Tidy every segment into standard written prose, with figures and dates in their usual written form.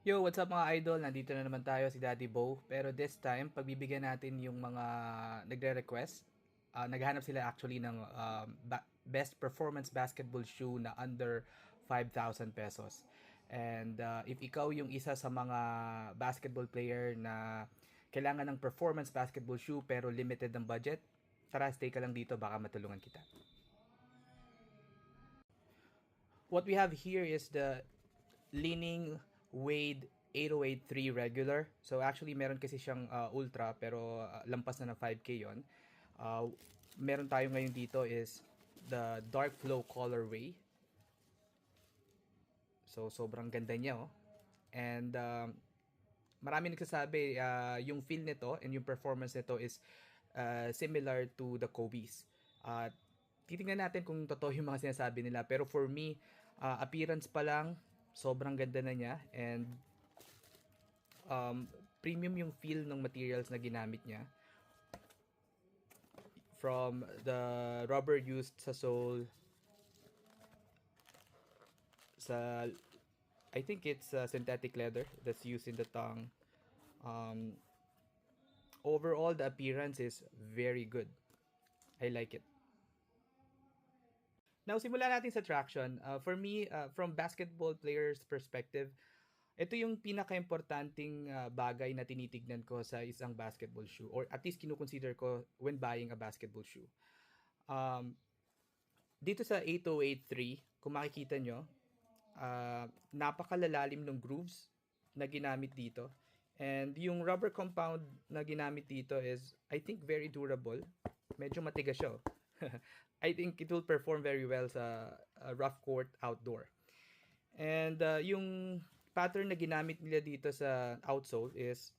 Yo, what's up mga idol? Nandito na naman tayo, si Daddy Bo. Pero this time, pagbibigyan natin yung mga nagre-request. Naghahanap sila actually ng best performance basketball shoe na under 5,000 pesos. And if ikaw yung isa sa mga basketball player na kailangan ng performance basketball shoe pero limited ang budget, tara, stay ka lang dito, baka matulungan kita. What we have here is the Leaning Wade 8083 regular. So actually meron kasi siyang ultra pero lampas na ng 5K yon. Meron tayo ngayon dito is the Dark Flow colorway. So sobrang ganda niya, oh. And marami nagsasabi yung feel nito and yung performance nito is similar to the Kobe's. Titingnan natin kung totoo yung mga sinasabi nila. Pero for me, appearance pa lang, sobrang ganda na niya. And um, premium yung feel ng materials na ginamit niya. From the rubber used sa sole, sa I think it's synthetic leather that's used in the tongue. Um, Overall, the appearance is very good. I like it. Now, simulan natin sa traction. For me, from basketball player's perspective, ito yung pinaka-importanting bagay na tinitignan ko sa isang basketball shoe or at least kinukonsider ko when buying a basketball shoe. Um, Dito sa 8083, kung makikita nyo, napakalalalim ng grooves na ginamit dito. And yung rubber compound na ginamit dito is, I think, very durable. Medyo matigas siya, oh. I think it will perform very well sa rough court outdoor. And yung pattern na ginamit nila dito sa outsole is,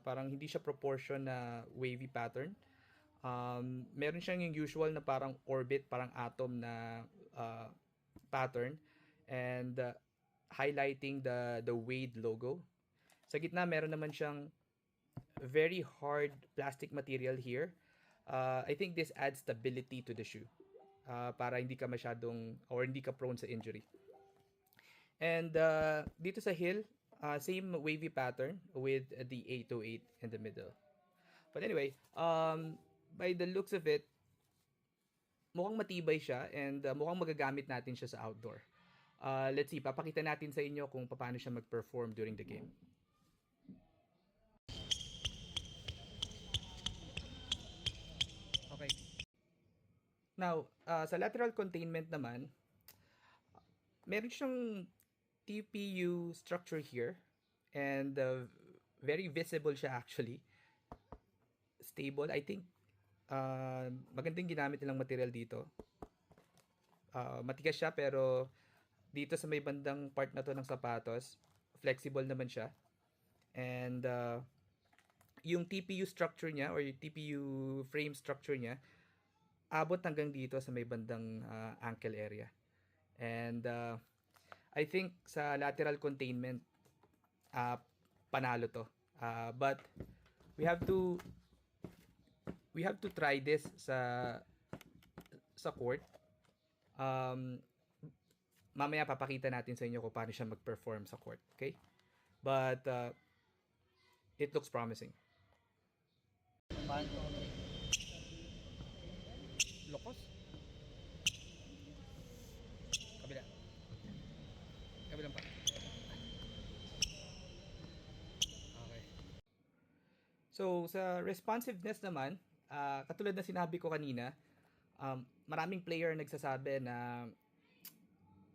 parang hindi siya proportion na wavy pattern. Meron siyang yung usual na parang orbit, parang atom na pattern. And highlighting the Wade logo. Sa gitna, meron naman siyang very hard plastic material here. I think this adds stability to the shoe. Para hindi ka masyadong, or hindi ka prone sa injury. And dito sa heel, same wavy pattern with the 808 in the middle. But anyway, by the looks of it, mukhang matibay siya and mukhang magagamit natin siya sa outdoor. Let's see, papakita natin sa inyo kung paano siya mag-perform during the game. Okay. Now, sa lateral containment naman, meron siyang TPU structure here and very visible siya actually. Stable. I think magandang ginamit nilang material dito. Matigas siya pero dito sa may bandang part na to ng sapatos, flexible naman siya. And yung TPU structure niya or yung TPU frame structure niya, abot hanggang dito sa may bandang ankle area. And I think sa lateral containment, panalo to. But we have to try this sa court. Mamaya papakita natin sa inyo kung paano siya mag-perform sa court. Okay? But it looks promising. Lokos. Kabila. Kabilang pa. Okay. So, sa responsiveness naman, katulad na sinabi ko kanina, maraming player nagsasabi na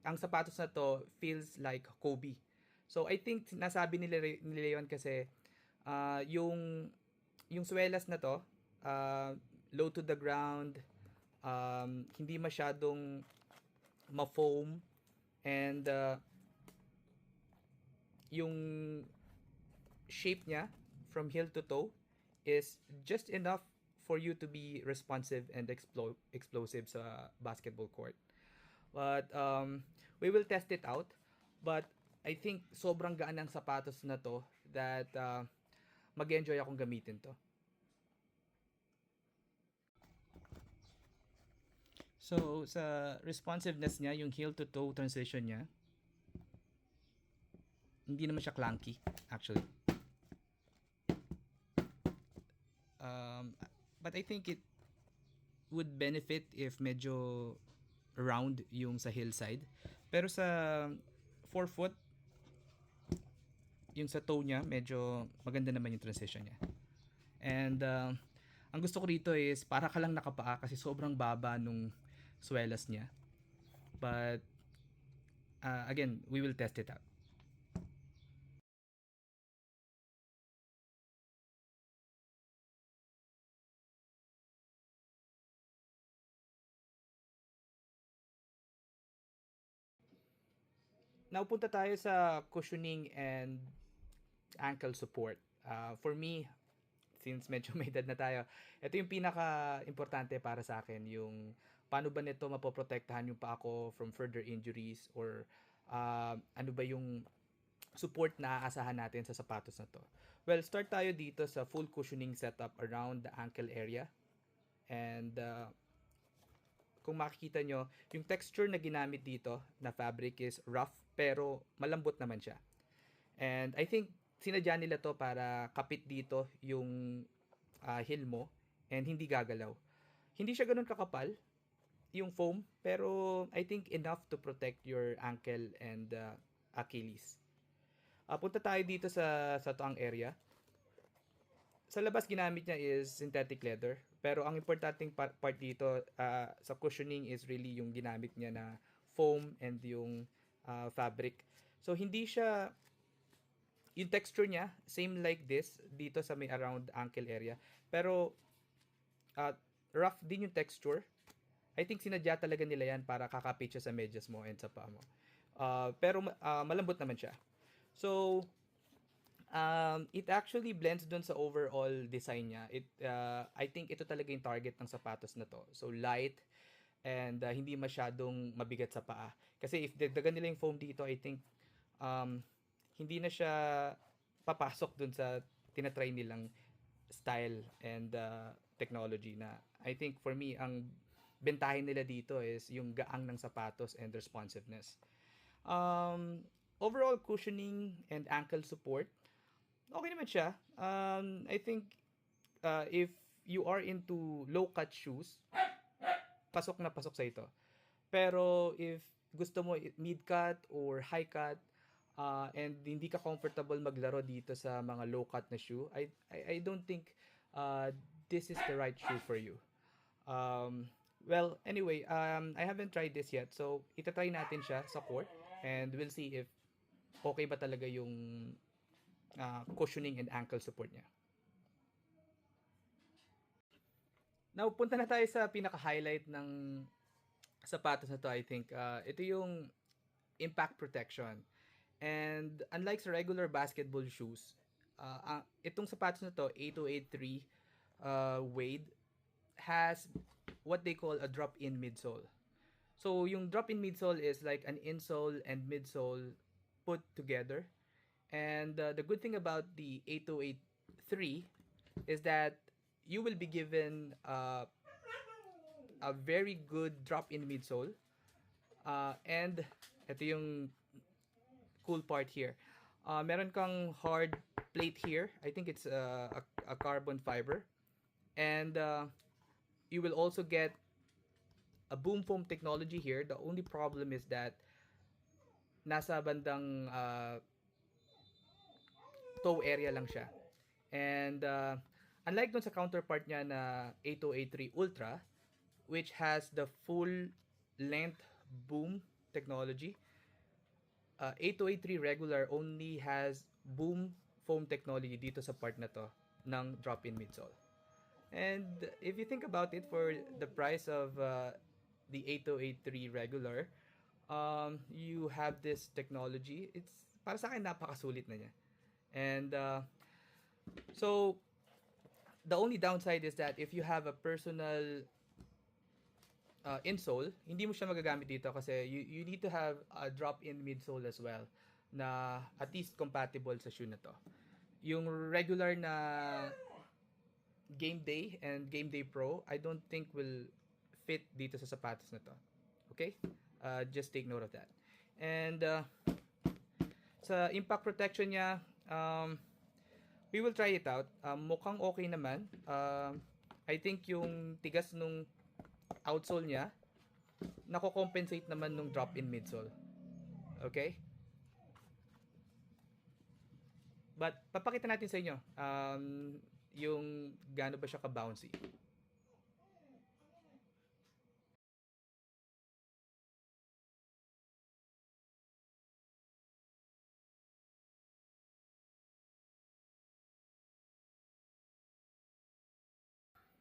ang sapatos na to feels like Kobe. So, I think nasabi nila yun kasi yung swelas na to, low to the ground, hindi masyadong ma-foam, and yung shape niya from heel to toe is just enough for you to be responsive and explosive sa basketball court. But we will test it out. But I think sobrang gaan ng sapatos na to that mag-enjoy akong gamitin to. So, sa responsiveness niya, yung heel to toe transition niya, Hindi naman siya clunky, actually. Um, but I think it would benefit if medyo round yung sa hillside. Pero sa forefoot, yung sa toe niya, medyo maganda naman yung transition niya. And ang gusto ko rito is para ka lang nakapaa kasi sobrang baba nung swelas niya. But again, we will test it out. Now punta tayo sa cushioning and ankle support. For me, since medyo may edad na tayo, ito yung pinaka-importante para sa akin, yung paano ba nito mapoprotektahan yung paa ko from further injuries or ano ba yung support na aasahan natin sa sapatos na to. Well, start tayo dito sa full cushioning setup around the ankle area. And kung makikita nyo, yung texture na ginamit dito na fabric is rough pero malambot naman siya. And I think sinadya nila to para kapit dito yung heel mo and hindi gagalaw. Hindi siya ganun kakapal yung foam pero I think enough to protect your ankle and Achilles. Punta tayo dito sa toang area. Sa labas ginamit niya is synthetic leather. Pero ang importanteng part dito sa cushioning is really yung ginamit niya na foam and yung fabric. So hindi siya yung texture niya same like this dito sa may around ankle area. Pero rough din yung texture. I think sinadya talaga nila yan para kakapit siya sa medyas mo and sa paa mo. Pero malambot naman siya. So it actually blends dun sa overall design niya. I think ito talaga yung target ng sapatos na to. So light and hindi masyadong mabigat sa paa. Kasi if dagdagan nila yung foam dito, I think hindi na siya papasok dun sa tinatry nilang style and technology na I think for me, ang bentahin nila dito is yung gaang ng sapatos and responsiveness. Overall cushioning and ankle support, okay naman siya. I think if you are into low-cut shoes, pasok na pasok sa ito. Pero if gusto mo mid-cut or high-cut, and hindi ka comfortable maglaro dito sa mga low-cut na shoe, I don't think this is the right shoe for you. Well, anyway, I haven't tried this yet. So, itatry natin siya sa court and we'll see if okay ba talaga yung cushioning and ankle support niya. Now, punta na tayo sa pinaka-highlight ng sapatos na to, I think. Ito yung impact protection. And unlike sa regular basketball shoes, itong sapatos na to, 8283 Wade, has what they call a drop-in midsole. So, yung drop-in midsole is like an insole and midsole put together. And the good thing about the 8283 is that you will be given a very good drop-in midsole. And ito yung cool part here. Meron kang hard plate here. I think it's a carbon fiber. And you will also get a boom foam technology here. The only problem is that nasa bandang toe area lang siya. And unlike dun sa counterpart niya na 8083 Ultra, which has the full length boom technology, 8283 regular only has boom foam technology dito sa part na to ng drop-in midsole. And if you think about it, for the price of the 8083 regular, you have this technology. It's para sa akin napakasulit na niya. And so the only downside is that if you have a personal insole, hindi mo siya magagamit dito kasi you need to have a drop-in midsole as well na at least compatible sa shoe na to. Yung regular na Game Day and Game Day Pro, I don't think will fit dito sa sapatos na to. Okay? Just take note of that. And sa impact protection niya, we will try it out. Mukhang okay naman. I think yung tigas nung outsole niya, nako-compensate naman nung drop-in midsole. Okay? But papakita natin sa inyo yung gaano ba siya ka-bouncy.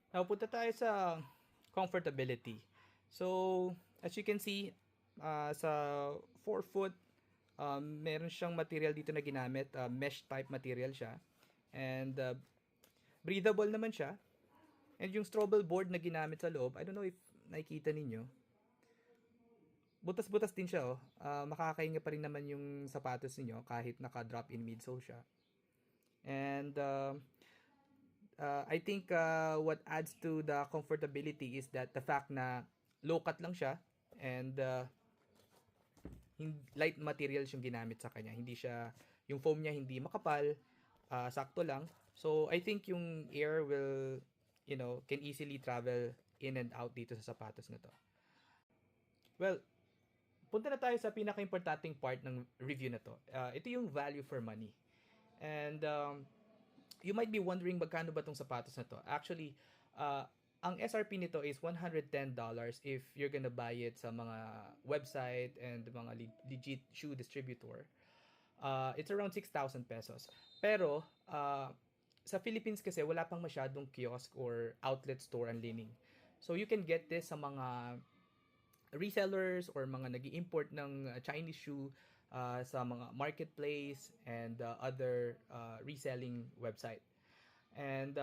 Now, punta tayo sa comfortability. So, as you can see, sa forefoot, meron siyang material dito na ginamit. Mesh type material siya. And breathable naman siya. And yung strobel board na ginamit sa loob, I don't know if nakikita ninyo. Butas-butas din siya, oh. Makakahinga pa rin naman yung sapatos niyo kahit naka-drop-in midsole siya. And I think what adds to the comfortability is that the fact na low cut lang siya and light materials yung ginamit sa kanya. Hindi siya, yung foam niya hindi makapal, sakto lang. So I think yung air will, can easily travel in and out dito sa sapatos na to. Well, punta na tayo sa pinaka-importanting part ng review na to. Ito yung value for money. And you might be wondering magkano ba tong sapatos na to. Actually, ang SRP nito is $110 if you're gonna buy it sa mga website and mga legit shoe distributor. It's around 6,000 pesos. Pero, sa Philippines kasi wala pang masyadong kiosk or outlet store ang Li-Ning. So you can get this sa mga resellers or mga nag-i-import ng Chinese shoe sa mga marketplace and other reselling website. And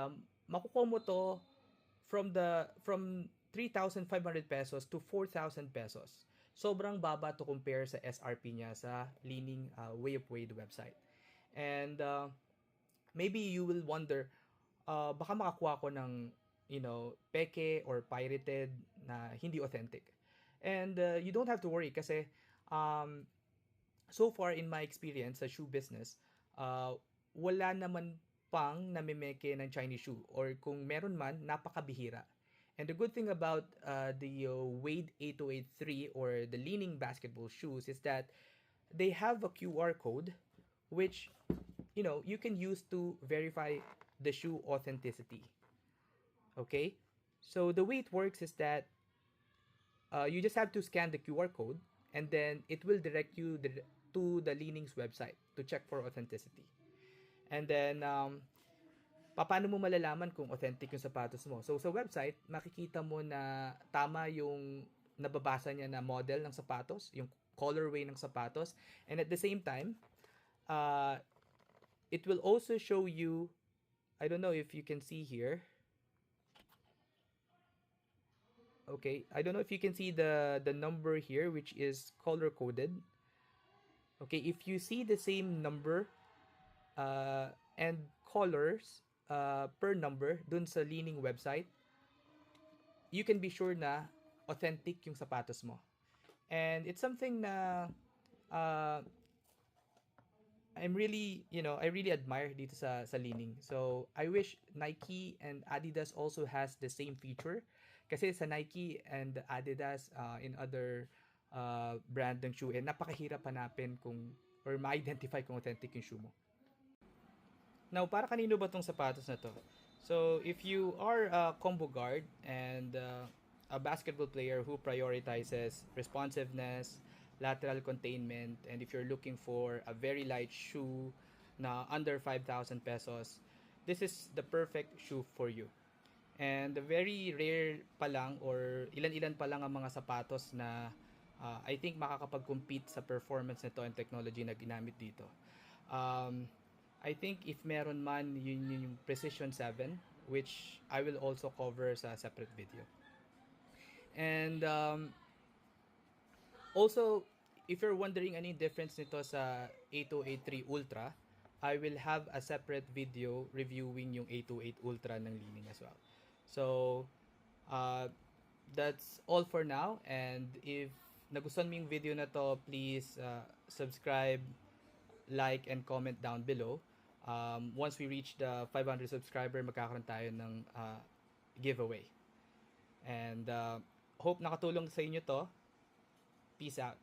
makukuha mo to from 3,500 pesos to 4,000 pesos. Sobrang baba to compare sa SRP niya sa Li-Ning Way of Wade website. And maybe you will wonder, baka makakuha ko ng peke or pirated na hindi authentic. And you don't have to worry kasi so far in my experience sa shoe business, wala naman pang namimeke ng Chinese shoe or kung meron man, napakabihira. And the good thing about the Wade 8083 or the Li-Ning basketball shoes is that they have a QR code which you can use to verify the shoe authenticity. Okay? So the way it works is that you just have to scan the QR code and then it will direct you to the Li-Ning's website to check for authenticity. And then, paano mo malalaman kung authentic yung sapatos mo? So, sa website, makikita mo na tama yung nababasa niya na model ng sapatos, yung colorway ng sapatos. And at the same time, it will also show you, I don't know if you can see here. Okay, I don't know if you can see the number here, which is color coded. Okay, if you see the same number and colors per number dun sa Li-Ning website, you can be sure na authentic yung sapatos mo. And it's something na I really admire dito sa Li-Ning. So, I wish Nike and Adidas also has the same feature. Kasi sa Nike and Adidas in other brand ng shoe, napakahirap hanapin or ma-identify kung authentic yung shoe mo. Now, para kanino ba tong sapatos na to? So, if you are a combo guard and a basketball player who prioritizes responsiveness, lateral containment, and if you're looking for a very light shoe na under 5,000 pesos, this is the perfect shoe for you. And very rare pa lang or ilan-ilan pa lang ang mga sapatos na I think makakapag-compete sa performance nito and technology na ginamit dito. I think if meron man yung Precision 7, which I will also cover sa separate video. And also, if you're wondering ano yung difference nito sa 8283 Ultra, I will have a separate video reviewing yung 828 Ultra ng Li-Ning as well. So, that's all for now. And if nagustuhan mo yung video na to, please subscribe, like and comment down below. Once we reach the 500 subscriber, magkakaroon tayo ng giveaway. And hope nakatulong sa inyo to. Peace out.